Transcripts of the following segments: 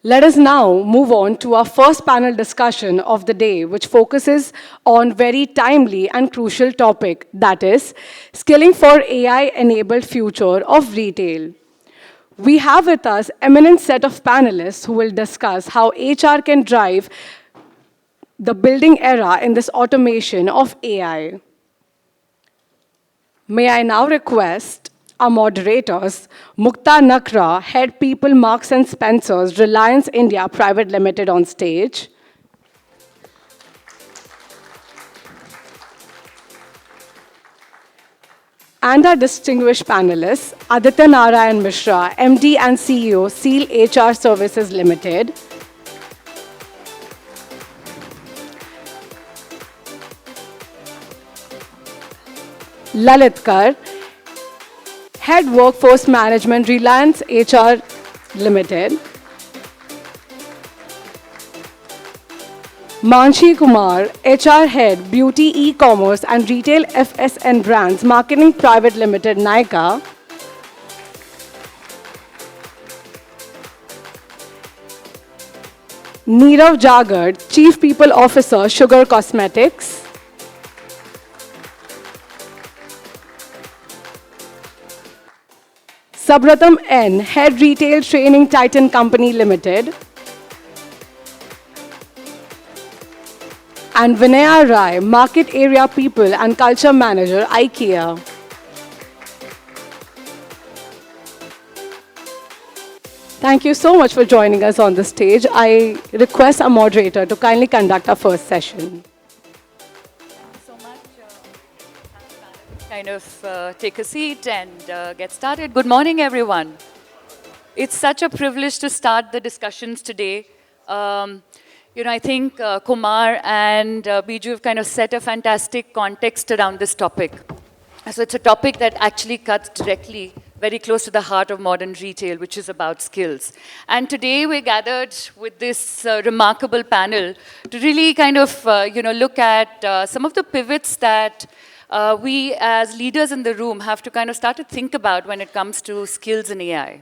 Let us now move on to our first panel discussion of the day, which focuses on very timely and crucial topic, that is, skilling for AI-enabled future of retail. We have with us eminent set of panelists who will discuss how HR can drive the building era in this automation of AI. May I now request our moderators, Mukta Nakra, Head People Marks and Spencer's Reliance India Private Limited on stage. And our distinguished panelists, Aditya Narayan Mishra, MD and CEO, CIEL HR Services Limited. Lalit, Head Workforce Management, Reliance HR Limited. Manashi Kumar, HR Head, Beauty E-Commerce and Retail FSN Brands, Marketing Private Limited, Nykaa. Nirav Jagad, Chief People Officer, Sugar Cosmetics. Subratam N, Head Retail Training Titan Company Limited. And Vinaya Rai, Market Area People and Culture Manager, IKEA. Thank you so much for joining us on the stage. I request our moderator to kindly conduct our first session. Kind of take a seat and get started. Good morning, everyone. It's such a privilege to start the discussions today. I think Kumar and Biju have kind of set a fantastic context around this topic. So it's a topic that actually cuts directly very close to the heart of modern retail, which is about skills. And today we're gathered with this remarkable panel to really kind of look at some of the pivots that we as leaders in the room have to kind of start to think about when it comes to skills in AI,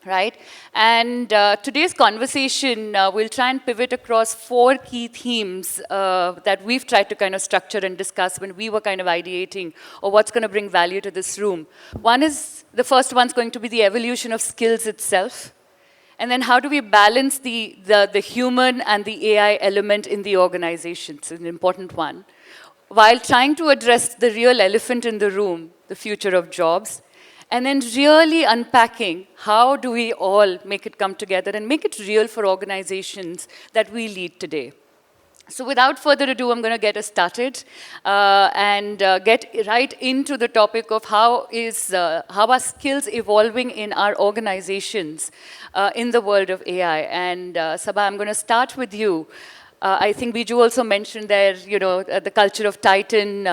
right? And today's conversation will try and pivot across 4 key themes that we've tried to kind of structure and discuss when we were kind of ideating or what's going to bring value to this room. The first one's going to be the evolution of skills itself. And then how do we balance the human and the AI element in the organization? It's an important one. While trying to address the real elephant in the room, the future of jobs, and then really unpacking how do we all make it come together and make it real for organizations that we lead today. So without further ado, I'm going to get us started and get right into the topic of how are skills evolving in our organizations in the world of AI. And Sabha, I'm going to start with you. I think Biju also mentioned there, the culture of Titan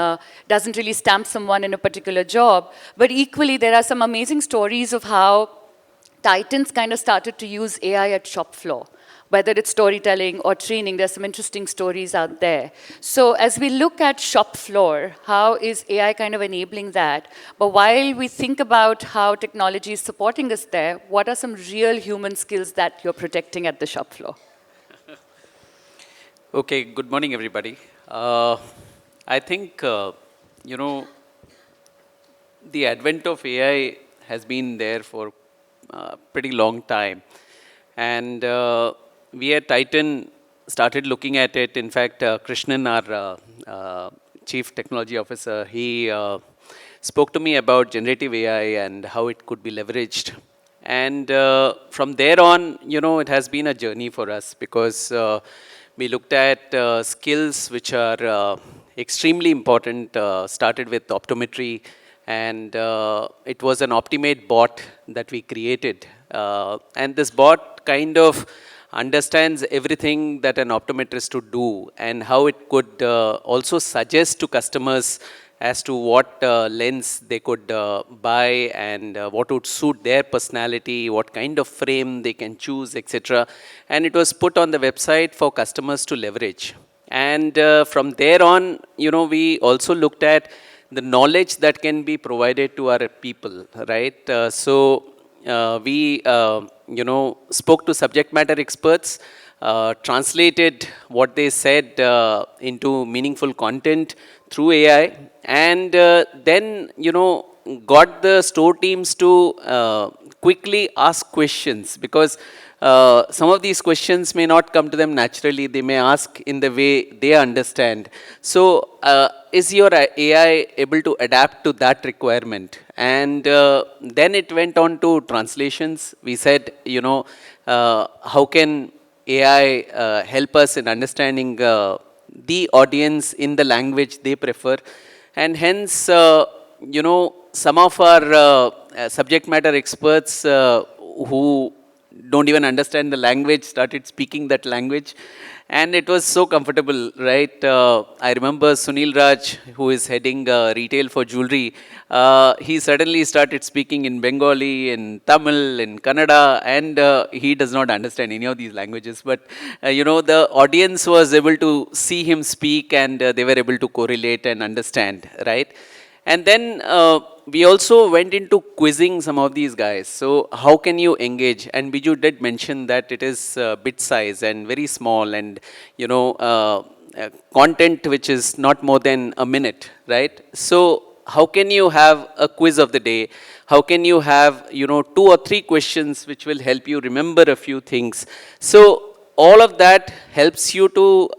doesn't really stamp someone in a particular job. But equally, there are some amazing stories of how Titans kind of started to use AI at shop floor. Whether it's storytelling or training, there's some interesting stories out there. So as we look at shop floor, how is AI kind of enabling that? But while we think about how technology is supporting us there, what are some real human skills that you're protecting at the shop floor? Okay, good morning, everybody. I think, the advent of AI has been there for a pretty long time. And we at Titan started looking at it. In fact, Krishnan, our Chief Technology Officer, he spoke to me about generative AI and how it could be leveraged. And from there on, it has been a journey for us because we looked at skills which are extremely important, started with optometry, and it was an Optimate bot that we created. And this bot kind of understands everything that an optometrist would do and how it could also suggest to customers as to what lens they could buy and what would suit their personality, what kind of frame they can choose, etc. And it was put on the website for customers to leverage. And from there on, we also looked at the knowledge that can be provided to our people, right? So we spoke to subject matter experts, translated what they said into meaningful content through AI, and then, got the store teams to quickly ask questions, because some of these questions may not come to them naturally. They may ask in the way they understand. So, is your AI able to adapt to that requirement? And then it went on to translations. We said, how can AI help us in understanding the audience in the language they prefer? And hence, some of our subject matter experts who don't even understand the language started speaking that language, and it was so comfortable, right? I remember Sunil Raj, who is heading retail for jewelry. He suddenly started speaking in Bengali, in Tamil, in Kannada, and he does not understand any of these languages. But the audience was able to see him speak, and they were able to correlate and understand, right? And then we also went into quizzing some of these guys. So how can you engage? And Biju did mention that it is bit size and very small, and content which is not more than a minute, right? So how can you have a quiz of the day? How can you have 2 or 3 questions which will help you remember a few things? So all of that helps you to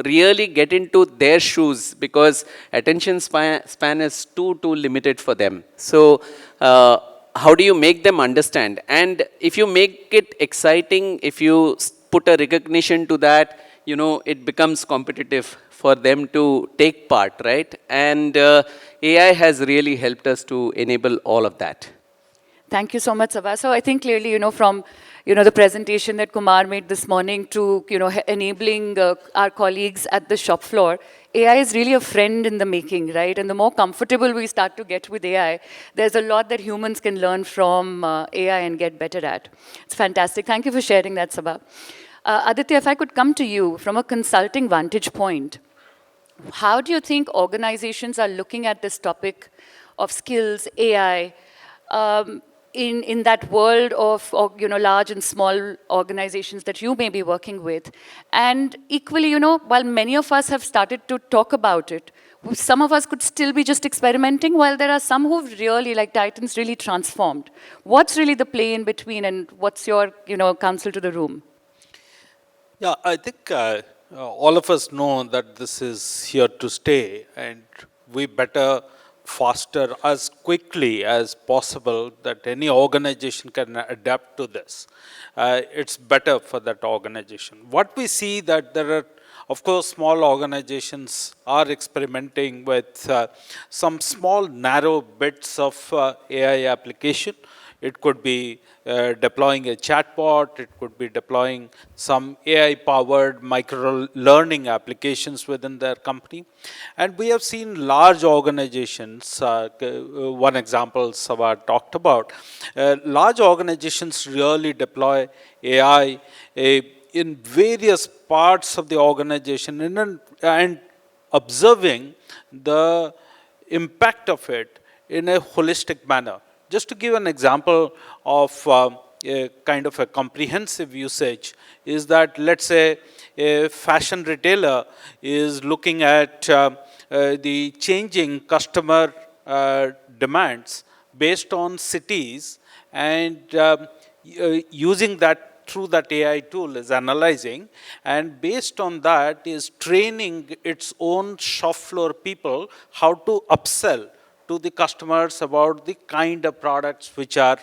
really get into their shoes, because attention span is too limited for them. So how do you make them understand? And if you make it exciting, if you put a recognition to that, it becomes competitive for them to take part, right? And AI has really helped us to enable all of that. Thank you so much, Sabha. So I think clearly, from the presentation that Kumar made this morning to enabling our colleagues at the shop floor, AI is really a friend in the making, right? And the more comfortable we start to get with AI, there's a lot that humans can learn from AI and get better at. It's fantastic. Thank you for sharing that, Sabha. Aditya, if I could come to you from a consulting vantage point, how do you think organizations are looking at this topic of skills, AI, in that world of large and small organizations that you may be working with? And equally, while many of us have started to talk about it, some of us could still be just experimenting, while there are some who've really, like Titans, really transformed. What's really the play in between, and what's your counsel to the room? Yeah, I think all of us know that this is here to stay, and we better foster as quickly as possible that any organization can adapt to this. It's better for that organization. What we see that there are, of course, small organizations are experimenting with some small narrow bits of AI application. It could be deploying a chatbot, it could be deploying some AI-powered micro-learning applications within their company. And we have seen large organizations, one example Sabha talked about, large organizations really deploy AI in various parts of the organization and observing the impact of it in a holistic manner. Just to give an example of a kind of a comprehensive usage is that, let's say, a fashion retailer is looking at the changing customer demands based on cities, and using that through that AI tool is analyzing, and based on that is training its own shop floor people how to upsell to the customers about the kind of products which are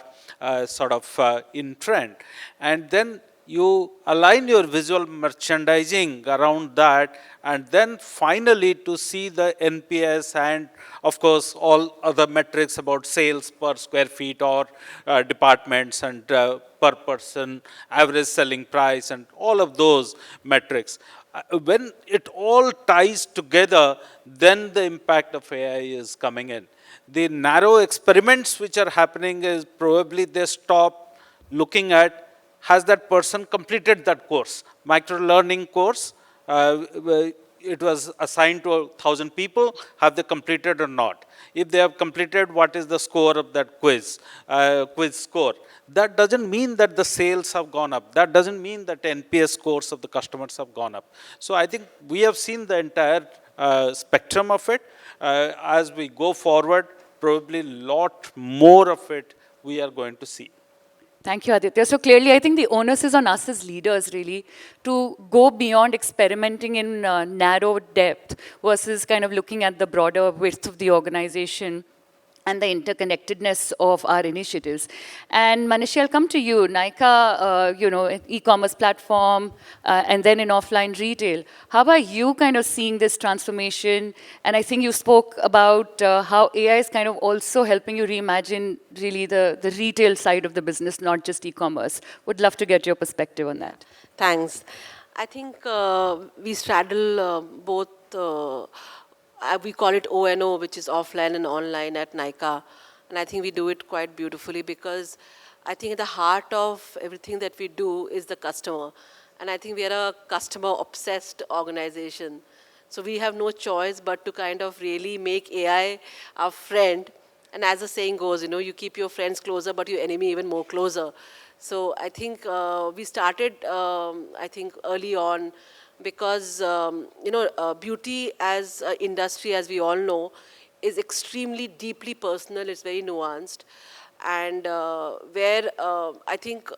in trend. And then you align your visual merchandising around that, and then finally to see the NPS and of course all other metrics about sales per square feet or departments and per person, average selling price, and all of those metrics. When it all ties together, then the impact of AI is coming in. The narrow experiments which are happening is probably they stop looking at, has that person completed that course, micro-learning course, it was assigned to 1,000 people, have they completed or not? If they have completed, what is the score of that quiz score? That doesn't mean that the sales have gone up. That doesn't mean that NPS scores of the customers have gone up. So I think we have seen the entire spectrum of it. As we go forward, probably a lot more of it we are going to see. Thank you, Aditya. So clearly, I think the onus is on us as leaders, really, to go beyond experimenting in narrow depth versus kind of looking at the broader width of the organization and the interconnectedness of our initiatives. And Manashi, I'll come to you. Nykaa, e-commerce platform, and then in offline retail. How are you kind of seeing this transformation? And I think you spoke about how AI is kind of also helping you reimagine really the retail side of the business, not just e-commerce. Would love to get your perspective on that. Thanks. I think we straddle both we call it O&O, which is offline and online at Nykaa. And I think we do it quite beautifully because I think at the heart of everything that we do is the customer. And I think we are a customer-obsessed organization. So we have no choice but to kind of really make AI our friend. And as the saying goes, you keep your friends closer, but your enemy even more closer. So I think we started, early on, because beauty as an industry, as we all know, is extremely deeply personal. It's very nuanced, and where I think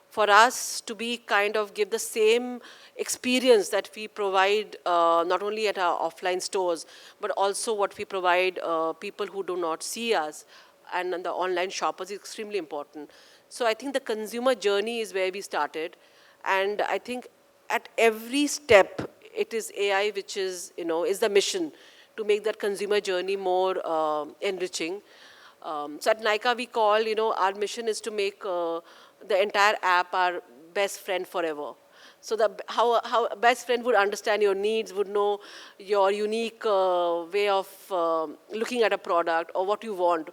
for us to be kind of give the same experience that we provide not only at our offline stores, but also what we provide people who do not see us and the online shoppers is extremely important. So I think the consumer journey is where we started, and I think at every step, it is AI which is, is the mission to make that consumer journey more enriching. So at Nykaa, we call, our mission is to make the entire app our best friend forever. So how a best friend would understand your needs, would know your unique way of looking at a product or what you want,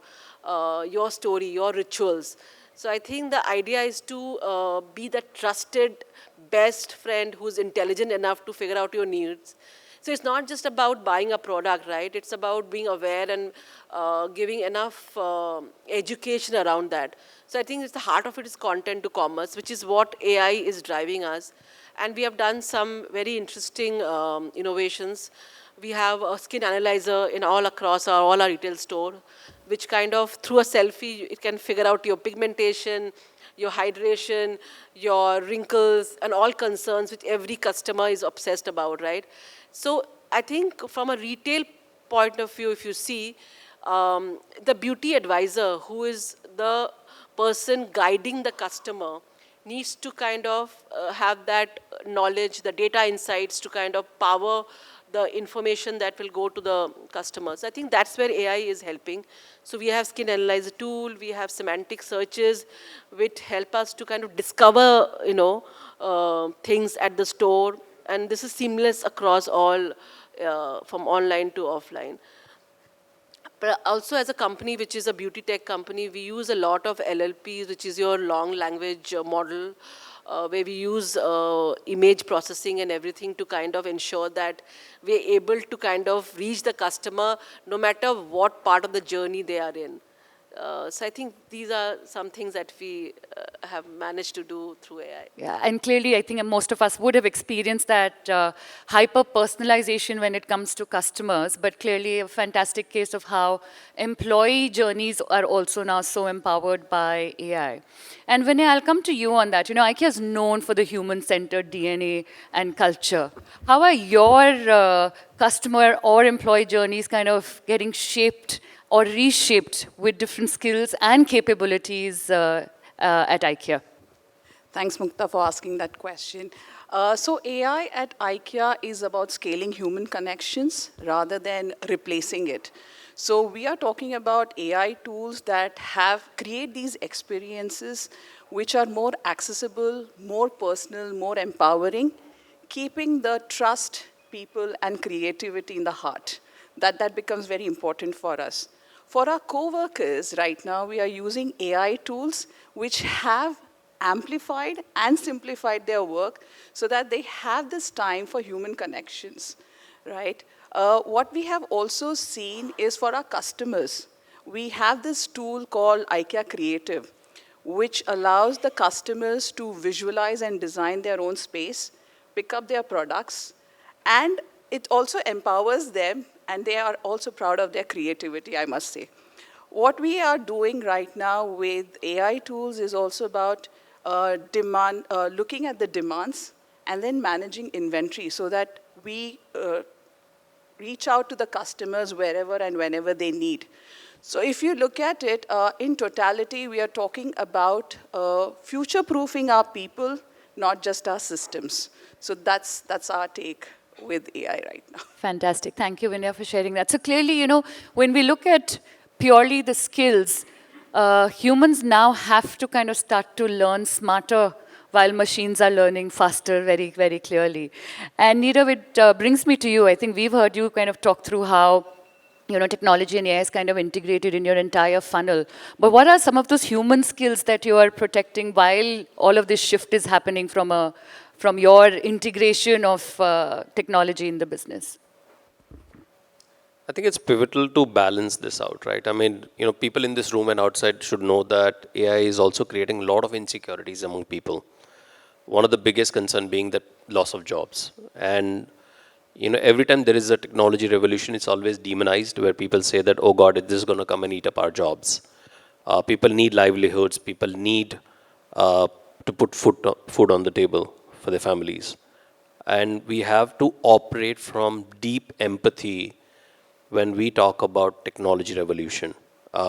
your story, your rituals. So I think the idea is to be the trusted best friend who's intelligent enough to figure out your needs. So it's not just about buying a product, right? It's about being aware and giving enough education around that. So I think it's the heart of it is content to commerce, which is what AI is driving us. And we have done some very interesting innovations. We have a skin analyzer in all across all our retail store, which kind of through a selfie, it can figure out your pigmentation, your hydration, your wrinkles, and all concerns which every customer is obsessed about, right? So I think from a retail point of view, if you see, the beauty advisor, who is the person guiding the customer, needs to kind of have that knowledge, the data insights to kind of power the information that will go to the customers. I think that's where AI is helping. So we have skin analyzer tool, we have semantic searches, which help us to kind of discover, things at the store. And this is seamless across all, from online to offline. But also as a company, which is a beauty tech company, we use a lot of LLPs, which is your long language model, where we use image processing and everything to kind of ensure that we're able to kind of reach the customer no matter what part of the journey they are in. So I think these are some things that we have managed to do through AI. Yeah, and clearly I think most of us would have experienced that hyper-personalization when it comes to customers, but clearly a fantastic case of how employee journeys are also now so empowered by AI. And Vinay, I'll come to you on that. IKEA is known for the human-centered DNA and culture. How are your customer or employee journeys kind of getting shaped or reshaped with different skills and capabilities at IKEA? Thanks, Mukta, for asking that question. So AI at IKEA is about scaling human connections rather than replacing it. So we are talking about AI tools that create these experiences which are more accessible, more personal, more empowering, keeping the trust, people, and creativity in the heart. That becomes very important for us. For our co-workers, right now, we are using AI tools which have amplified and simplified their work so that they have this time for human connections. right? What we have also seen is for our customers, we have this tool called IKEA Creative, which allows the customers to visualize and design their own space, pick up their products, and it also empowers them, and they are also proud of their creativity, I must say. What we are doing right now with AI tools is also about looking at the demands and then managing inventory so that we reach out to the customers wherever and whenever they need. So if you look at it, in totality, we are talking about future-proofing our people, not just our systems. So that's our take with AI right now. Fantastic. Thank you, Vinaya, for sharing that. So clearly, when we look at purely the skills, humans now have to kind of start to learn smarter while machines are learning faster, very, very clearly. And Nirav, it brings me to you. I think we've heard you kind of talk through how technology and AI is kind of integrated in your entire funnel. But what are some of those human skills that you are protecting while all of this shift is happening from your integration of technology in the business? I think it's pivotal to balance this out, right? I mean, people in this room and outside should know that AI is also creating a lot of insecurities among people. One of the biggest concern being the loss of jobs. And, every time there is a technology revolution, it's always demonized where people say that, oh God, this is going to come and eat up our jobs. People need livelihoods. People need to put food on the table for their families. And we have to operate from deep empathy when we talk about technology revolution.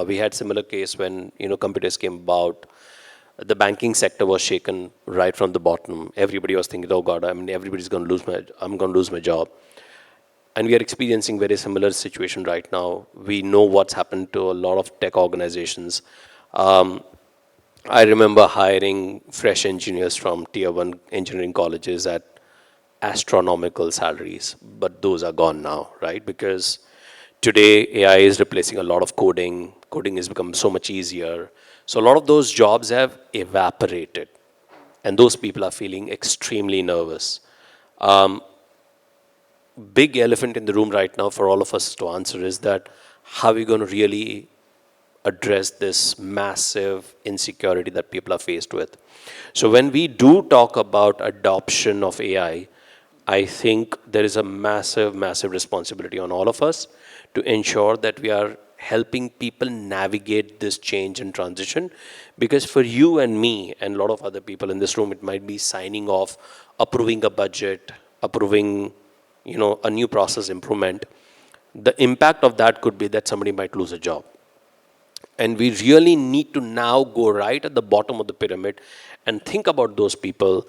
We had similar case when computers came about. The banking sector was shaken right from the bottom. Everybody was thinking, oh God, everybody's going to lose I'm going to lose my job. And we are experiencing very similar situation right now. We know what's happened to a lot of tech organizations. I remember hiring fresh engineers from tier 1 engineering colleges at astronomical salaries, but those are gone now, right? Because today AI is replacing a lot of coding. Coding has become so much easier. So a lot of those jobs have evaporated, and those people are feeling extremely nervous. Big elephant in the room right now for all of us to answer is that how are we going to really address this massive insecurity that people are faced with? So when we do talk about adoption of AI, I think there is a massive, massive responsibility on all of us to ensure that we are helping people navigate this change and transition. Because for you and me and a lot of other people in this room, it might be signing off, approving a budget, approving a new process improvement. The impact of that could be that somebody might lose a job. And we really need to now go right at the bottom of the pyramid and think about those people,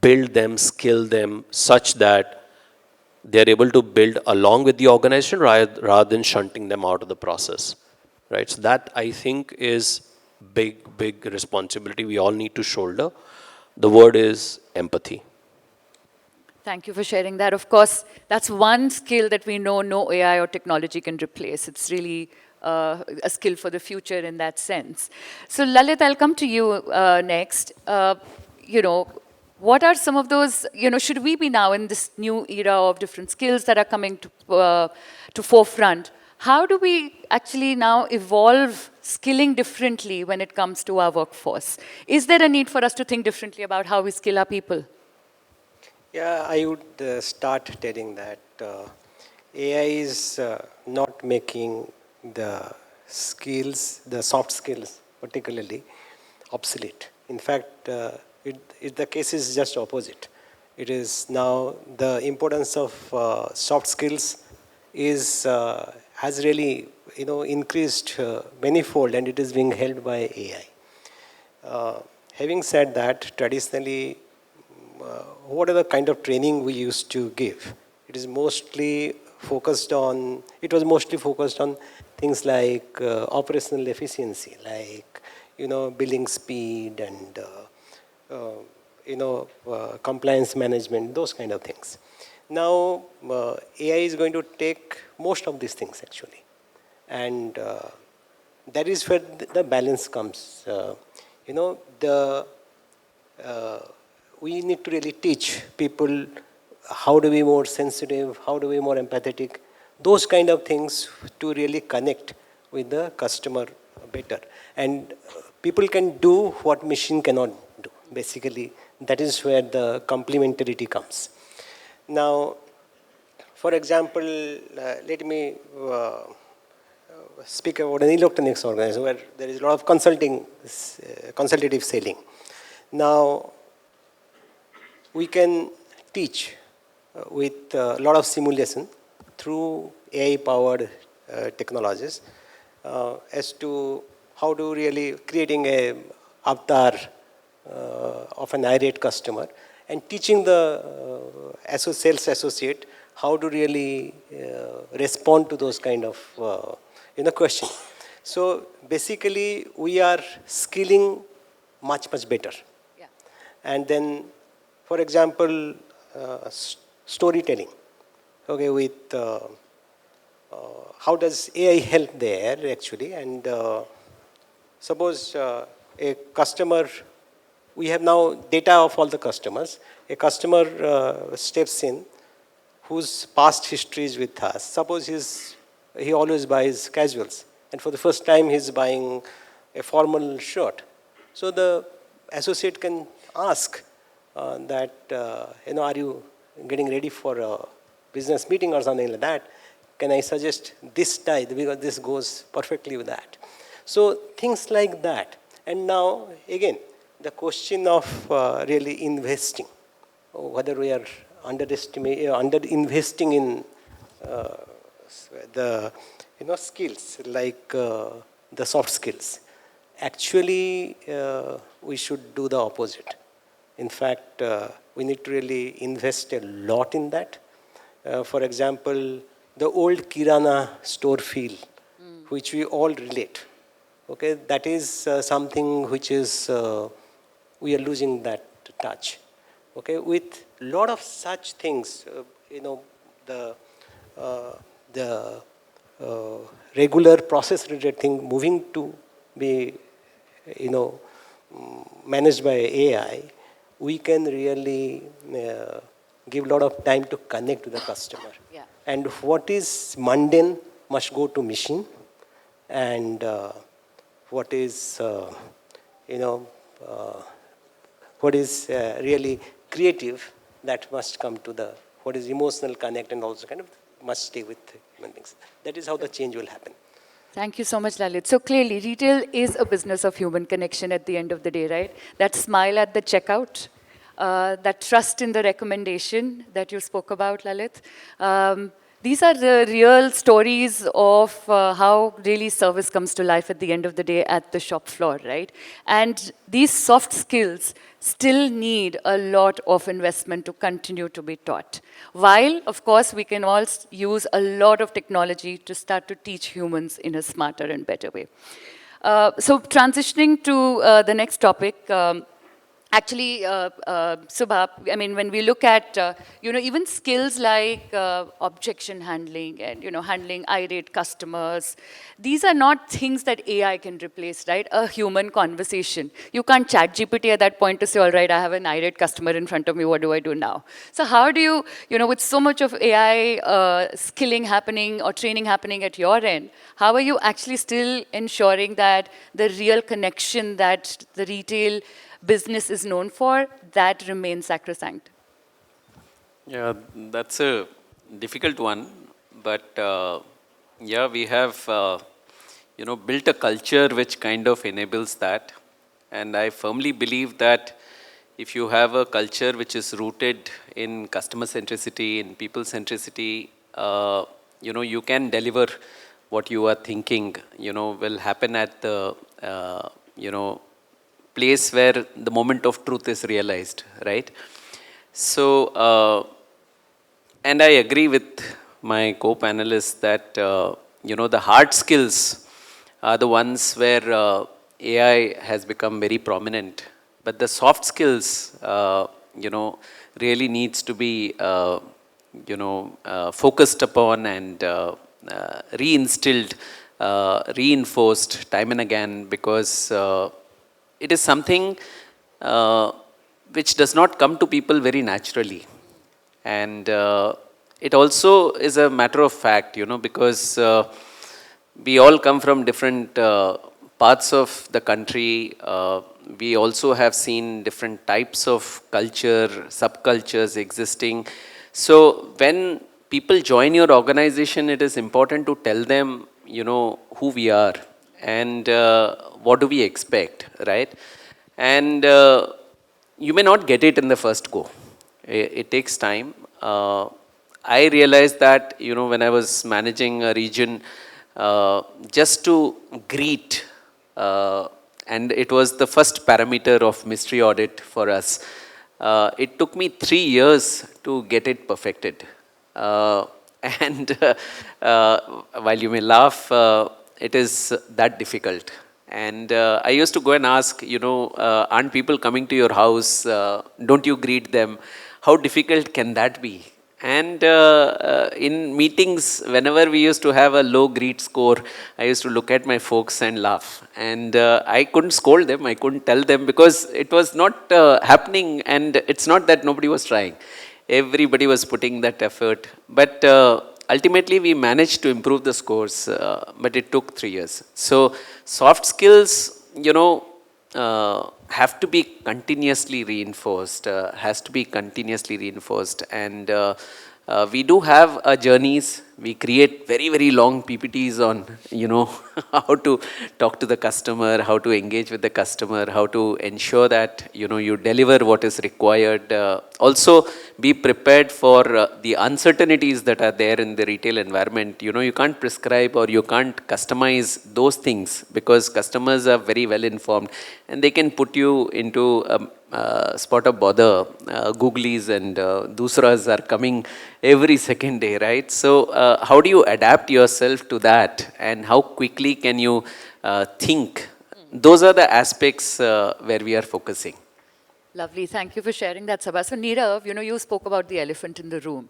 build them, skill them such that they're able to build along with the organization rather than shunting them out of the process, right? So that, I think, is big responsibility we all need to shoulder. The word is empathy. Thank you for sharing that. Of course, that's one skill that we know no AI or technology can replace. It's really a skill for the future in that sense. So Lalit, I'll come to you next. What are some of those, should we be now in this new era of different skills that are coming to forefront? How do we actually now evolve skilling differently when it comes to our workforce? Is there a need for us to think differently about how we skill our people? Yeah, I would start telling that AI is not making the skills, the soft skills particularly, obsolete. In fact, the case is just opposite. It is now the importance of soft skills has really increased manifold, and it is being held by AI. Having said that, traditionally, what are the kind of training we used to give? It was mostly focused on things like operational efficiency, like billing speed and compliance management, those kind of things. Now AI is going to take most of these things actually, and that is where the balance comes. We need to really teach people how do we more sensitive, how do we more empathetic, those kind of things to really connect with the customer better. And people can do what machine cannot do. Basically, that is where the complementarity comes. Now, for example, let me speak about an electronics organization where there is a lot of consultative selling. Now, we can teach with a lot of simulation through AI-powered technologies as to how to really creating a avatar of an irate customer and teaching the sales associate how to really respond to those kind of questions. So basically, we are skilling much better. Yeah. And then, for example, storytelling. Okay, with how does AI help there actually? And suppose a customer, we have now data of all the customers. A customer steps in whose past history is with us. Suppose he always buys casuals, and for the first time he's buying a formal shirt. So the associate can ask that, are you getting ready for a business meeting or something like that? Can I suggest this tie, because this goes perfectly with that. So things like that. And now, again, the question of really investing, whether we are under-investing in the skills like the soft skills. Actually, we should do the opposite. In fact, we need to really invest a lot in that. For example, the old Kirana store feel, which we all relate. Okay, that is something which is, we are losing that touch. Okay, with a lot of such things, the regular process-related thing moving to be, managed by AI, we can really give a lot of time to connect to the customer. Yeah. And what is mundane must go to machine, and what is, what is really creative, that must come to the, what is emotional connect and also kind of must stay with human beings. That is how the change will happen. Thank you so much, Lalit. So clearly, retail is a business of human connection at the end of the day, right? That smile at the checkout, that trust in the recommendation that you spoke about, Lalit. These are the real stories of how really service comes to life at the end of the day at the shop floor, right? And these soft skills still need a lot of investment to continue to be taught. While, of course, we can all use a lot of technology to start to teach humans in a smarter and better way. So transitioning to the next topic, actually, Subha, I mean, when we look at, even skills like objection handling and, handling irate customers, these are not things that AI can replace, right? A human conversation. You can't chat GPT at that point to say, all right, I have an irate customer in front of me, what do I do now? So how do you, with so much of AI skilling happening or training happening at your end, how are you actually still ensuring that the real connection that the retail business is known for, that remains sacrosanct? Yeah, that's a difficult one, but yeah, we have built a culture which kind of enables that, and I firmly believe that if you have a culture which is rooted in customer centricity, in people centricity, you can deliver what you are thinking, will happen at the place where the moment of truth is realized, right? So, and I agree with my co-panelists that, the hard skills are the ones where AI has become very prominent. But the soft skills, really needs to be, focused upon and reinstilled, reinforced time and again, because it is something which does not come to people very naturally. And it also is a matter of fact, because we all come from different parts of the country. We also have seen different types of culture, subcultures existing. So when people join your organization, it is important to tell them, who we are and what do we expect, right? And you may not get it in the first go. It takes time. I realized that, when I was managing a region, just to greet, and it was the first parameter of mystery audit for us. It took me 3 years to get it perfected. And while you may laugh, it is that difficult. And I used to go and ask, aren't people coming to your house? Don't you greet them? How difficult can that be? And in meetings, whenever we used to have a low greet score, I used to look at my folks and laugh. And I couldn't scold them, I couldn't tell them because it was not happening, and it's not that nobody was trying. Everybody was putting that effort. But ultimately, we managed to improve the scores, but it took 3 years. So soft skills, have to be continuously reinforced, And we do have journeys. We create very, very long PPTs on, how to talk to the customer, how to engage with the customer, how to ensure that, you deliver what is required. Also, be prepared for the uncertainties that are there in the retail environment. You can't prescribe or you can't customize those things because customers are very well informed and they can put you into spot of bother. Googlies and Dusras are coming every second day, right? So how do you adapt yourself to that and how quickly can you think? Those are the aspects where we are focusing. Lovely. Thank you for sharing that, Sabha. So, Nirav, you spoke about the elephant in the room.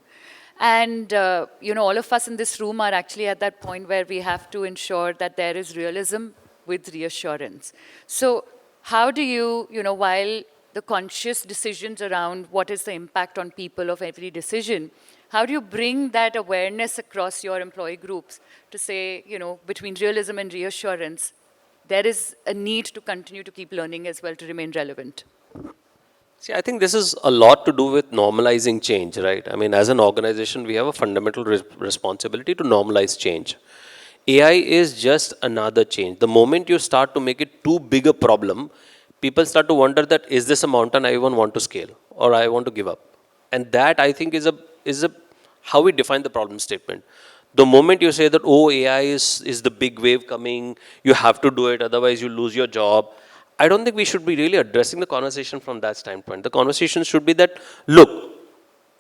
And, all of us in this room are actually at that point where we have to ensure that there is realism with reassurance. So, how do you, while the conscious decisions around what is the impact on people of every decision, how do you bring that awareness across your employee groups to say, between realism and reassurance, there is a need to continue to keep learning as well to remain relevant? See, I think this is a lot to do with normalizing change, right? I mean, as an organization, we have a fundamental responsibility to normalize change. AI is just another change. The moment you start to make it too big a problem, people start to wonder that, is this a mountain I even want to scale or I want to give up? And that, I think, is a how we define the problem statement. The moment you say that, oh, AI is the big wave coming, you have to do it, otherwise you lose your job, I don't think we should be really addressing the conversation from that standpoint. The conversation should be that, look,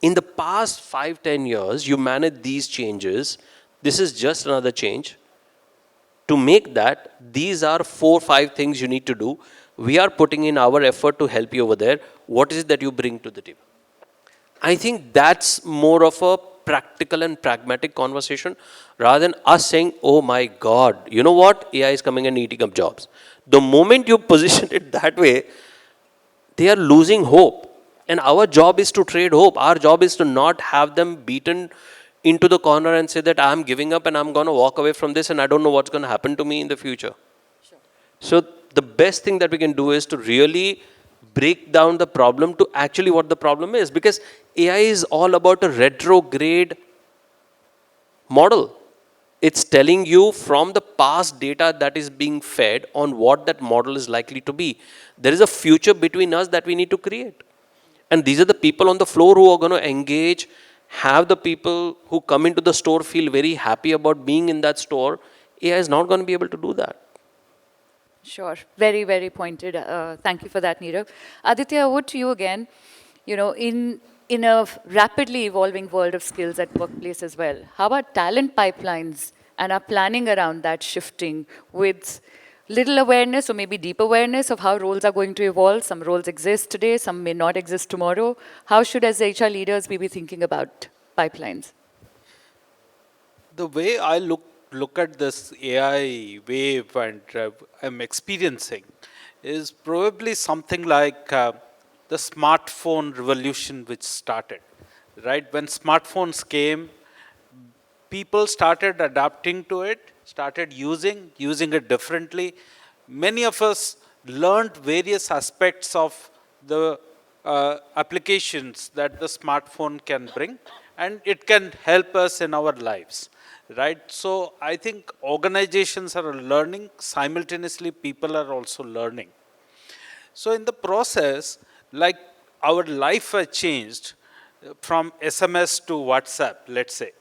in the past 5-10 years, you managed these changes. This is just another change. To make that, these are 4-5 things you need to do. We are putting in our effort to help you over there. What is it that you bring to the table? I think that's more of a practical and pragmatic conversation rather than us saying, oh my God, you know what? AI is coming and eating up jobs. The moment you position it that way, they are losing hope. And our job is to trade hope. Our job is to not have them beaten into the corner and say that I'm giving up and I'm going to walk away from this and I don't know what's going to happen to me in the future. Sure. So the best thing that we can do is to really break down the problem to actually what the problem is, because AI is all about a retrograde model. It's telling you from the past data that is being fed on what that model is likely to be. There is a future between us that we need to create. And these are the people on the floor who are going to engage, have the people who come into the store feel very happy about being in that store. AI is not going to be able to do that. Sure. Very, very pointed. Thank you for that, Nirav. Aditya, over to you again. In a rapidly evolving world of skills at workplace as well, how about talent pipelines and our planning around that shifting with little awareness or maybe deep awareness of how roles are going to evolve? Some roles exist today, some may not exist tomorrow. How should, as HR leaders, we be thinking about pipelines? The way I look at this AI wave and I'm experiencing is probably something like the smartphone revolution which started. right? When smartphones came, people started adapting to it, started using it differently. Many of us learned various aspects of the applications that the smartphone can bring, and it can help us in our lives, right? So I think organizations are learning, simultaneously people are also learning. So in the process, like our life has changed from SMS to WhatsApp, let's say,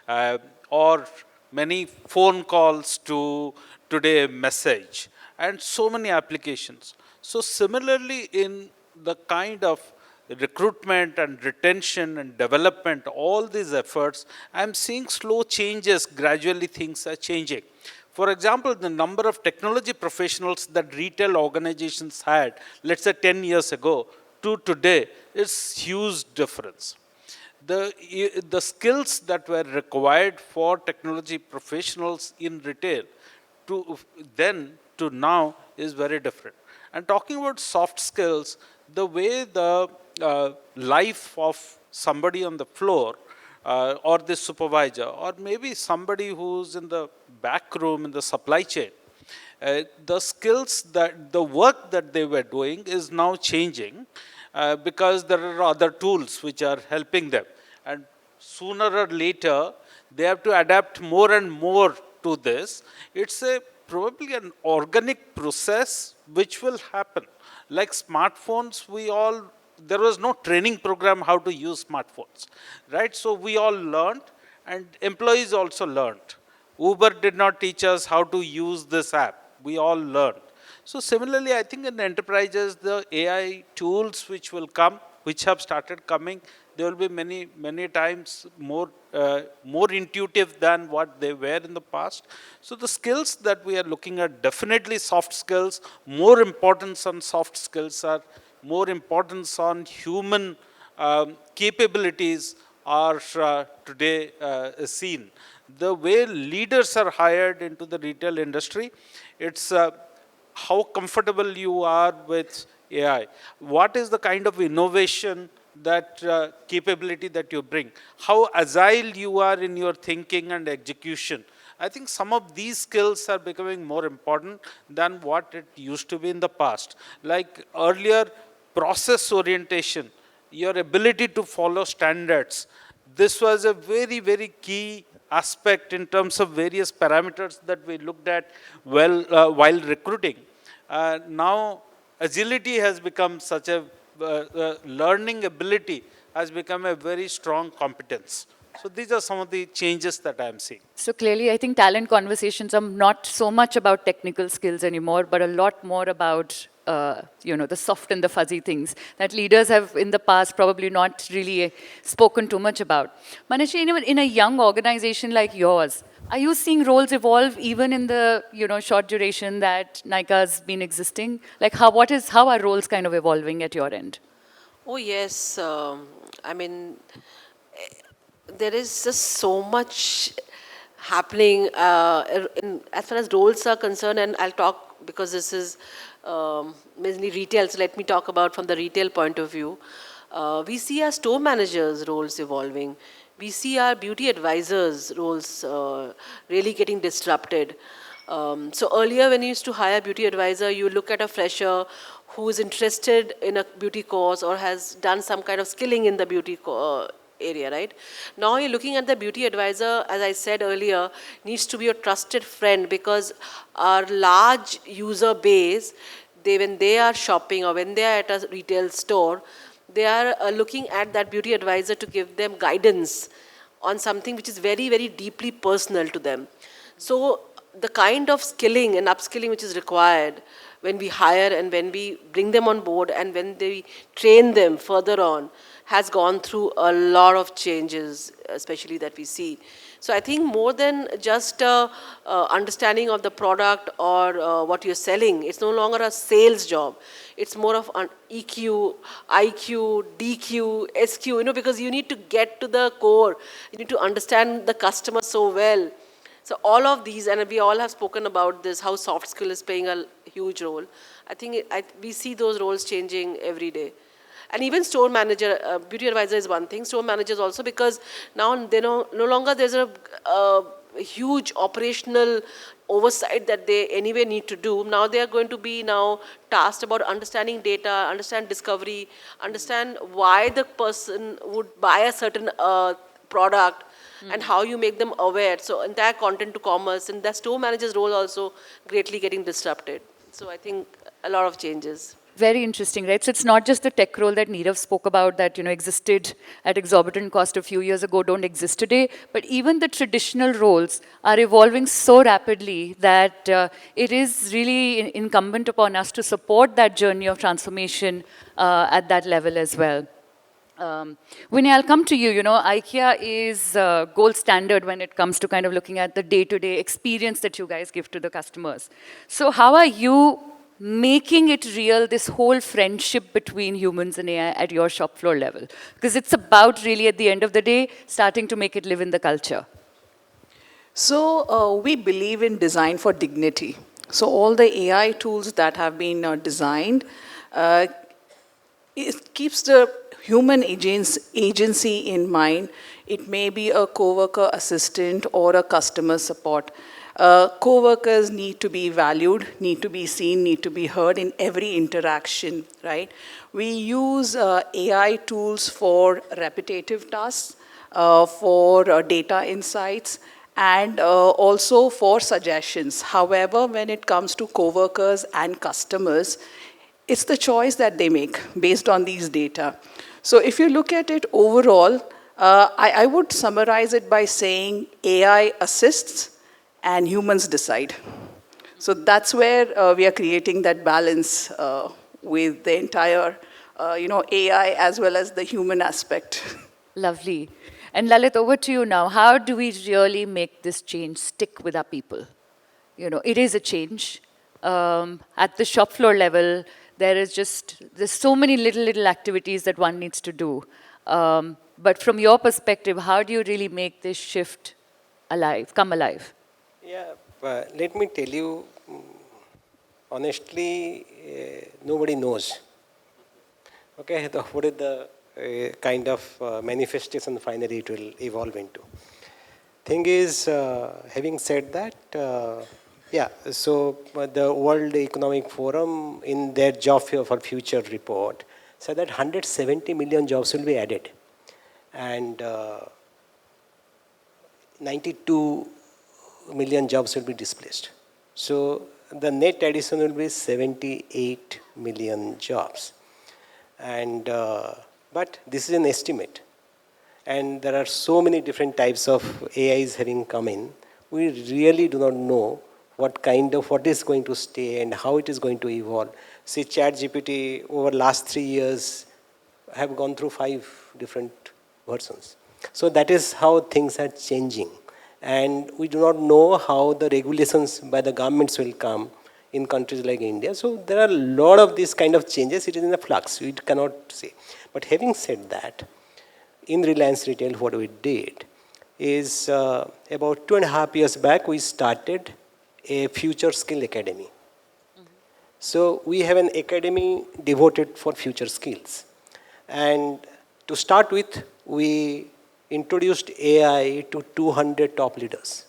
uh, or many phone calls to today message, and so many applications. So similarly, in the kind of recruitment and retention and development, all these efforts, I'm seeing slow changes, gradually things are changing. For example, the number of technology professionals that retail organizations had, let's say 10 years ago, to today, is huge difference. The skills that were required for technology professionals in retail to then to now is very different. And talking about soft skills, the way the life of somebody on the floor or the supervisor, or maybe somebody who's in the back room in the supply chain, the skills that the work that they were doing is now changing because there are other tools which are helping them. And sooner or later, they have to adapt more and more to this. It's a probably an organic process which will happen. Like smartphones, there was no training program how to use smartphones, right? So we all learned, and employees also learned. Uber did not teach us how to use this app. We all learned. So similarly, I think in enterprises, the AI tools which will come, which have started coming, they will be many times more intuitive than what they were in the past. So the skills that we are looking at, definitely soft skills, more importance on soft skills are more importance on human capabilities are today seen. The way leaders are hired into the retail industry, it's how comfortable you are with AI. What is the kind of innovation that capability that you bring? How agile you are in your thinking and execution. I think some of these skills are becoming more important than what it used to be in the past. Like earlier, process orientation, your ability to follow standards. This was a very key aspect in terms of various parameters that we looked at while recruiting. Now, agility has become such a learning ability has become a very strong competence. So these are some of the changes that I am seeing. So clearly, I think talent conversations are not so much about technical skills anymore, but a lot more about the soft and the fuzzy things that leaders have in the past probably not really spoken too much about. Manashi, in a young organization like yours, are you seeing roles evolve even in the short duration that Nykaa's been existing? Like how are roles kind of evolving at your end? Oh yes, I mean, there is just so much happening as far as roles are concerned, and I'll talk because this is mainly retail, so let me talk about from the retail point of view. We see our store managers' roles evolving. We see our beauty advisors' roles really getting disrupted. So earlier when you used to hire a beauty advisor, you look at a fresher who is interested in a beauty course or has done some kind of skilling in the beauty area, right? Now you're looking at the beauty advisor, as I said earlier, needs to be a trusted friend, because our large user base, when they are shopping or when they are at a retail store, they are looking at that beauty advisor to give them guidance on something which is very deeply personal to them. So the kind of skilling and upskilling which is required when we hire and when we bring them on board and when they train them further on has gone through a lot of changes, especially that we see. So I think more than just understanding of the product or what you're selling, it's no longer a sales job. It's more of an EQ, IQ, DQ, SQ, because you need to get to the core. You need to understand the customer so well. So all of these, and we all have spoken about this, how soft skill is playing a huge role. I think we see those roles changing every day. And even store manager, beauty advisor is one thing, store managers also, because now they no longer there's a huge operational oversight that they anyway need to do. Now they are going to be now tasked about understanding data, understand discovery, understand why the person would buy a certain product, and how you make them aware. So entire content to commerce, and the store manager's role also greatly getting disrupted. So I think a lot of changes. Very interesting, right? So it's not just the tech role that Nirav spoke about that, existed at exorbitant cost a few years ago, don't exist today, but even the traditional roles are evolving so rapidly that it is really incumbent upon us to support that journey of transformation at that level as well. Vinay, I'll come to you. IKEA is gold standard when it comes to kind of looking at the day-to-day experience that you guys give to the customers. So how are you making it real, this whole friendship between humans and AI at your shop floor level? Because it's about really, at the end of the day, starting to make it live in the culture. So we believe in design for dignity. So all the AI tools that have been designed, it keeps the human agency in mind. It may be a co-worker assistant or a customer support. Co-workers need to be valued, need to be seen, need to be heard in every interaction, right? We use AI tools for repetitive tasks, for data insights, and also for suggestions. However, when it comes to co-workers and customers, it's the choice that they make based on these data. So if you look at it overall, I would summarize it by saying AI assists and humans decide. So that's where we are creating that balance with the entire, AI as well as the human aspect. Lovely. And Lalit, over to you now. How do we really make this change stick with our people? It is a change. At the shop floor level, there's so many little activities that one needs to do. But from your perspective, how do you really make this shift come alive? Yeah, let me tell you, honestly, nobody knows. Okay, what is the kind of manifestation finally it will evolve into. Thing is, having said that, so the World Economic Forum in their job for future report said that 170 million jobs will be added, and 92 million jobs will be displaced. So the net addition will be 78 million jobs. And but this is an estimate. And there are so many different types of AIs having come in. We really do not know what is going to stay and how it is going to evolve. See, ChatGPT over last 3 years have gone through 5 different versions. So that is how things are changing. And we do not know how the regulations by the governments will come in countries like India. So there are a lot of these kind of changes. It is in a flux. We cannot say. But having said that, in Reliance Retail, what we did is about 2.5 years back, we started a Future Skill Academy. So we have an academy devoted for future skills. And to start with, we introduced AI to 200 top leaders.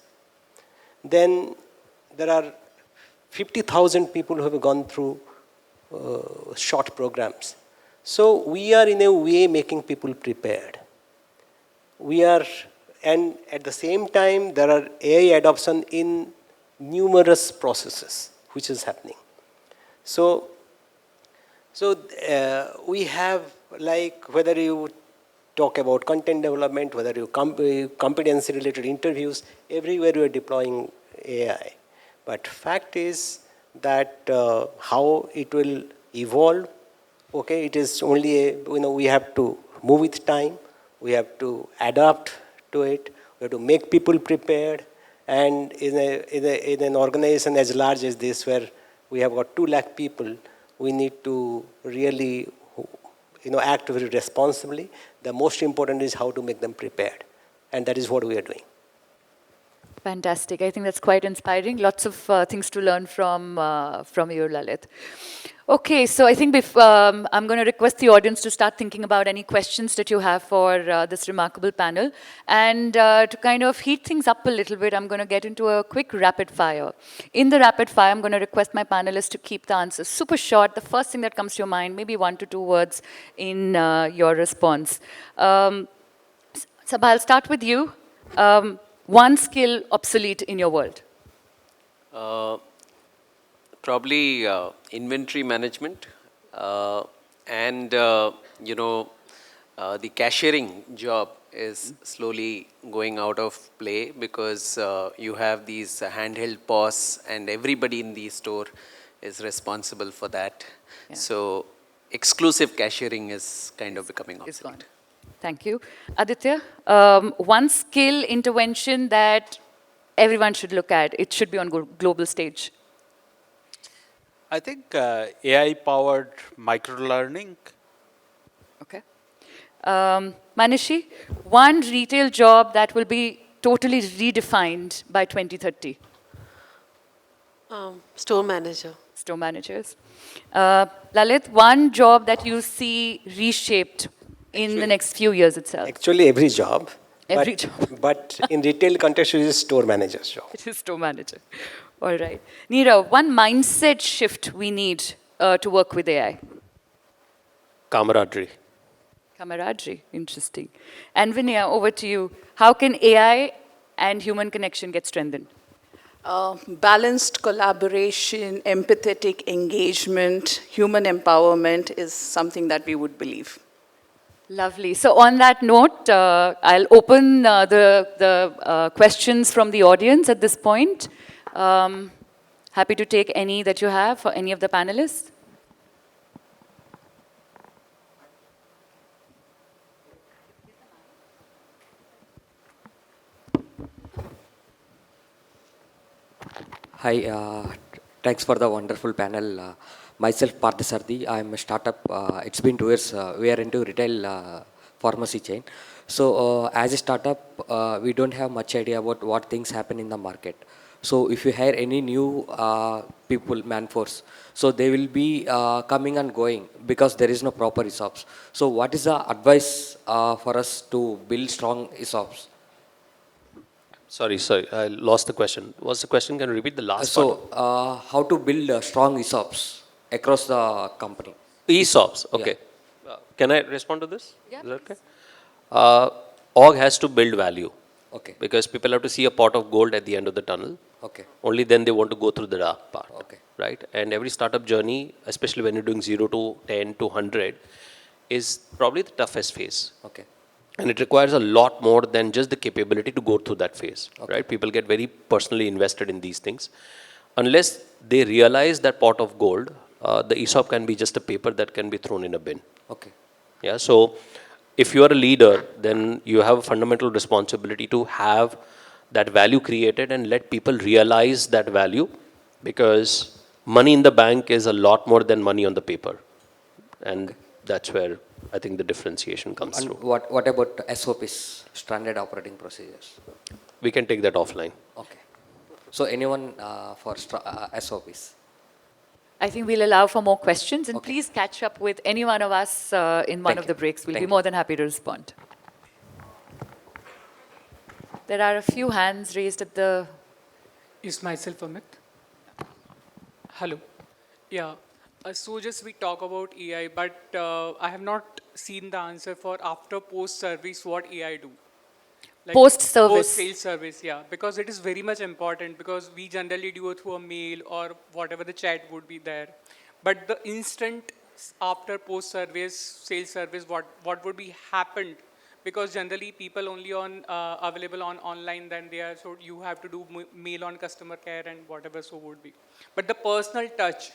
Then there are 50,000 people who have gone through short programs. So we are in a way making people prepared. And at the same time, there are AI adoption in numerous processes, which is happening. So we have, like, whether you talk about content development, whether you competency-related interviews, everywhere we are deploying AI. But fact is that how it will evolve, okay, it is only we have to move with time, we have to adapt to it, we have to make people prepared, and in an organization as large as this, where we have got 2 lakh people, we need to really act very responsibly. The most important is how to make them prepared, and that is what we are doing. Fantastic. I think that's quite inspiring. Lots of things to learn from you, Lalit. Okay, so I think I'm going to request the audience to start thinking about any questions that you have for this remarkable panel. And to kind of heat things up a little bit, I'm going to get into a quick rapid fire. In the rapid fire, I'm going to request my panelists to keep the answers super short. The first thing that comes to your mind, maybe 1 to 2 words in your response. Sabha, I'll start with you. One skill obsolete in your world. Probably inventory management and the cashiering job is slowly going out of play because you have these handheld POS and everybody in the store is responsible for that. Yeah. So exclusive cashiering is kind of becoming Is obsolete. gone. Thank you. Aditya, one skill intervention that everyone should look at. It should be on global stage. I think AI-powered micro-learning. Okay. Manashi, one retail job that will be totally redefined by 2030. Store manager. Store managers. Lalit, one job that you see reshaped in the next few years itself. Actually, every job. Every but, job. But in retail context, it is store manager's job. It is store manager. All right. Nirav, one mindset shift we need to work with AI. Camaraderie. Camaraderie, interesting. And Vinaya, over to you. How can AI and human connection get strengthened? Balanced collaboration, empathetic engagement, human empowerment is something that we would believe. Lovely. So on that note, I'll open the questions from the audience at this point. Happy to take any that you have for any of the panelists. Hi, thanks for the wonderful panel. Myself, Parthasarthi, I'm a startup. It's been 2 years. We are into retail pharmacy chain. So as a startup, we don't have much idea about what things happen in the market. So if you hire any new people, manforce, so they will be coming and going because there is no proper ESOPs. So what is the advice for us to build strong ESOPs? Sorry, I lost the question. What's the question? Can you repeat the last part? So how to build strong ESOPs across the company? ESOPs, okay. Yeah. Can I respond to this? Yeah, Is that okay? Org has to build value. Okay. Because people have to see a pot of gold at the end of the tunnel. Okay. Only then they want to go through the dark part. Okay. Right? And every startup journey, especially when you're doing 0 to 10 to 100, is probably the toughest phase. Okay. And it requires a lot more than just the capability to go through that phase. Okay. Right? People get very personally invested in these things. Unless they realize that pot of gold, the ESOP can be just a paper that can be thrown in a bin. Okay. Yeah. So if you are a leader, then you have a fundamental responsibility to have that value created and let people realize that value, because money in the bank is a lot more than money on the paper. And okay. That's where I think the differentiation comes And through. what about SOPs, standard operating procedures? We can take that offline. Okay. So anyone for SOPs? I think we'll allow for more questions, and Okay. please catch up with any one of us in one Thank of the you. breaks. We'll Thank be you. more than happy to respond. There are a few hands raised at the... Is myself Amit. Hello. Yeah. So just we talk about AI, but I have not seen the answer for after post service what AI do. Like Post-service. Post-sales service, yeah. Because it is very much important, because we generally do it through a mail or whatever the chat would be there. But the instant after post-service, sales service, what would be happened? Because generally people only on available on online, then they are, so you have to do mail on customer care and whatever so would be. But the personal touch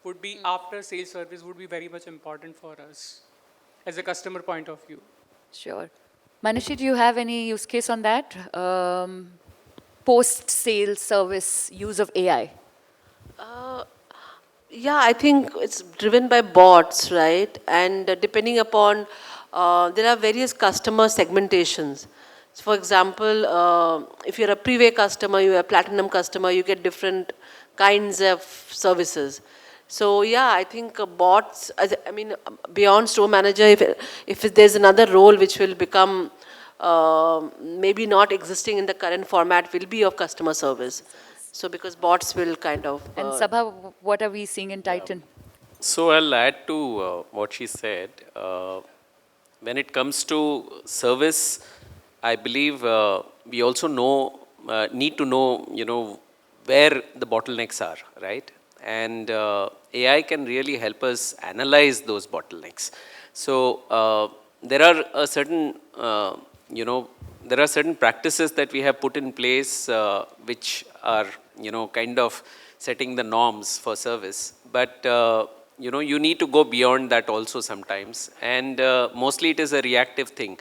would be after sales service would be very much important for us as a customer point of view. Sure. Manashi, do you have any use case on that? Post-sale service use of AI? Yeah, I think it's driven by bots, right? And depending upon, there are various customer segmentations. So for example, if you're a private customer, you're a platinum customer, you get different kinds of services. So yeah, I think bots, I mean, beyond store manager, if there's another role which will become maybe not existing in the current format, will be of customer service. So because bots will kind of... And Sabha, what are we seeing in Titan? So I'll add to what she said. When it comes to service, I believe we also need to know, where the bottlenecks are, right? And AI can really help us analyze those bottlenecks. So there are a certain, there are certain practices that we have put in place which are, kind of setting the norms for service. But you need to go beyond that also sometimes, and mostly it is a reactive thing.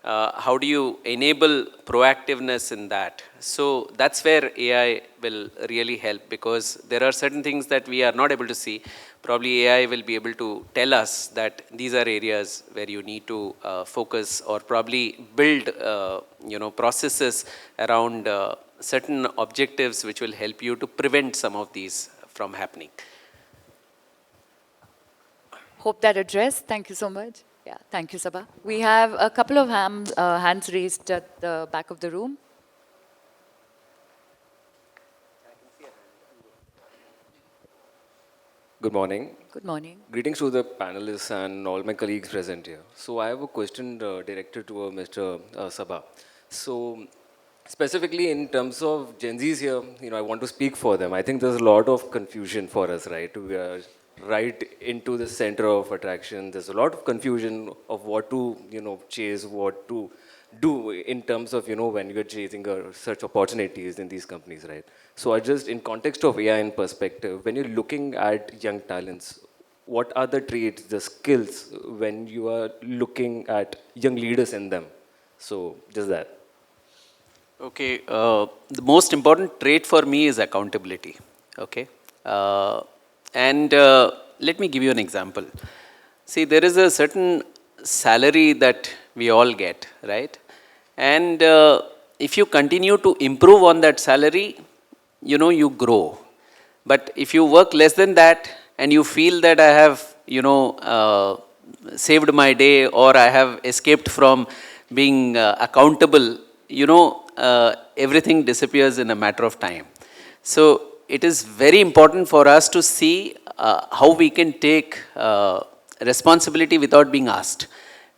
How do you enable proactiveness in that? So that's where AI will really help, because there are certain things that we are not able to see. Probably AI will be able to tell us that these are areas where you need to focus, or probably build processes around certain objectives which will help you to prevent some of these from happening. Hope that addressed. Thank you so much. Yeah, thank you, Sabha. We have a couple of hands raised at the back of the room. Good morning. Good morning. Greetings to the panelists and all my colleagues present here. So I have a question directed to Mr. Sabha. So specifically in terms of Gen Zs here, I want to speak for them. I think there's a lot of confusion for us, right? We are right into the center of attraction. There's a lot of confusion of what to, chase, what to do in terms of, when you're chasing such opportunities in these companies, right? So I just, in context of AI in perspective, when you're looking at young talents, what are the traits, the skills when you are looking at young leaders in them? So just that. Okay, the most important trait for me is accountability. Okay, and let me give you an example. See, there is a certain salary that we all get, right? And if you continue to improve on that salary, you grow. But if you work less than that and you feel that I have, saved my day, or I have escaped from being accountable, everything disappears in a matter of time. So it is very important for us to see how we can take responsibility without being asked.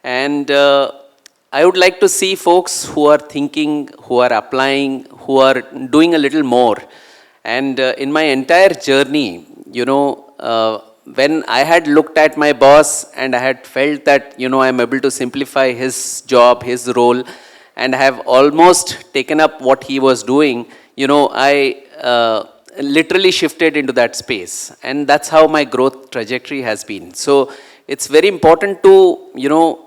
And I would like to see folks who are thinking, who are applying, who are doing a little more. And in my entire journey, when I had looked at my boss and I had felt that, I'm able to simplify his job, his role, and have almost taken up what he was doing, I literally shifted into that space. And that's how my growth trajectory has been. So it's very important to,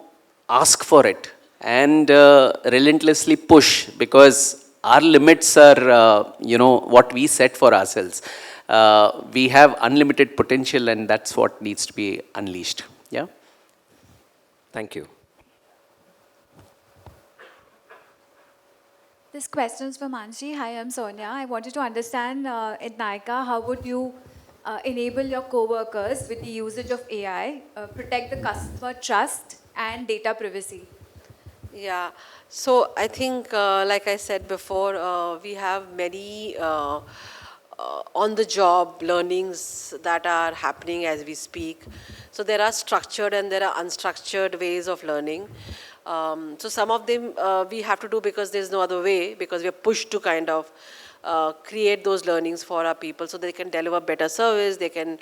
ask for it and relentlessly push, because our limits are, what we set for ourselves. We have unlimited potential, and that's what needs to be unleashed. Yeah. Thank you. This question is for Manashi. Hi, I'm Sonia. I wanted to understand at Nykaa, how would you enable your co-workers with the usage of AI, protect the customer trust and data privacy? Yeah, so I think, like I said before, we have many on-the-job learnings that are happening as we speak. So there are structured and there are unstructured ways of learning. So some of them we have to do because there's no other way, because we are pushed to kind of create those learnings for our people so they can deliver better service, they can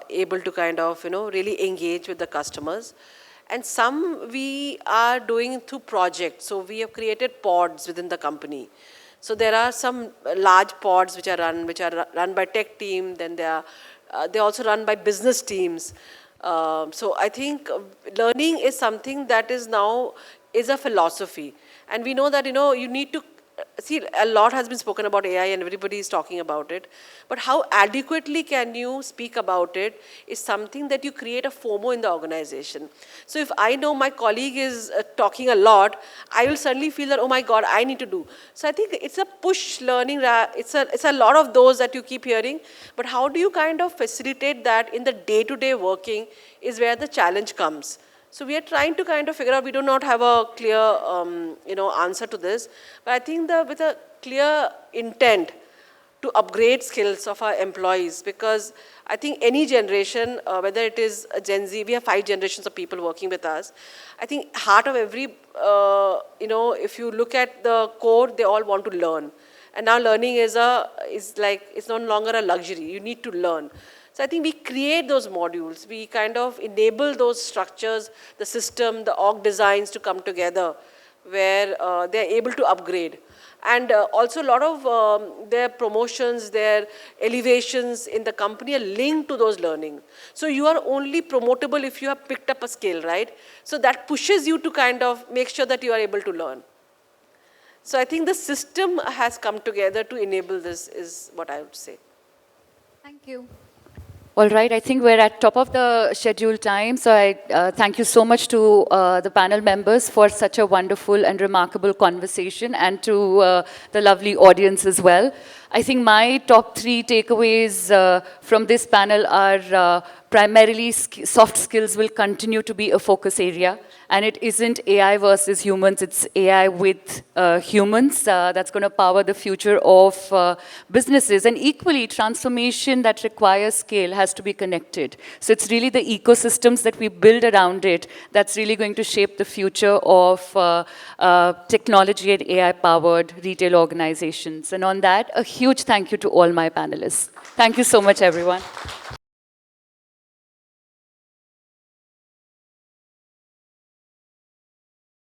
able to kind of, really engage with the customers. And some we are doing through projects. So we have created pods within the company. So there are some large pods which are run by tech team. Then they're also run by business teams. So I think learning is something that is now a philosophy. And we know that, you need to see, a lot has been spoken about AI and everybody is talking about it, but how adequately can you speak about it is something that you create a FOMO in the organization. So if I know my colleague is talking a lot, I will suddenly feel that, oh my God, I need to do. So I think it's a push learning, it's a lot of those that you keep hearing, but how do you kind of facilitate that in the day-to-day working is where the challenge comes. So we are trying to kind of figure out, we do not have a clear answer to this, but I think with a clear intent to upgrade skills of our employees, because I think any generation, whether it is a Gen Z, we have 5 generations of people working with us. I think heart of every, if you look at the core, they all want to learn. And now learning is it's no longer a luxury, you need to learn. So I think we create those modules, we kind of enable those structures, the system, the org designs to come together where they're able to upgrade. And also a lot of their promotions, their elevations in the company are linked to those learning. So you are only promotable if you have picked up a skill, right? So that pushes you to kind of make sure that you are able to learn. So I think the system has come together to enable this is what I would say. Thank you. All right, I think we're at top of the scheduled time. So I thank you so much to the panel members for such a wonderful and remarkable conversation, and to the lovely audience as well. I think my top 3 takeaways from this panel are primarily soft skills will continue to be a focus area. And it isn't AI versus humans, it's AI with humans that's going to power the future of businesses. And equally, transformation that requires scale has to be connected. So it's really the ecosystems that we build around it that's really going to shape the future of technology and AI-powered retail organizations. And on that, a huge thank you to all my panelists. Thank you so much, everyone.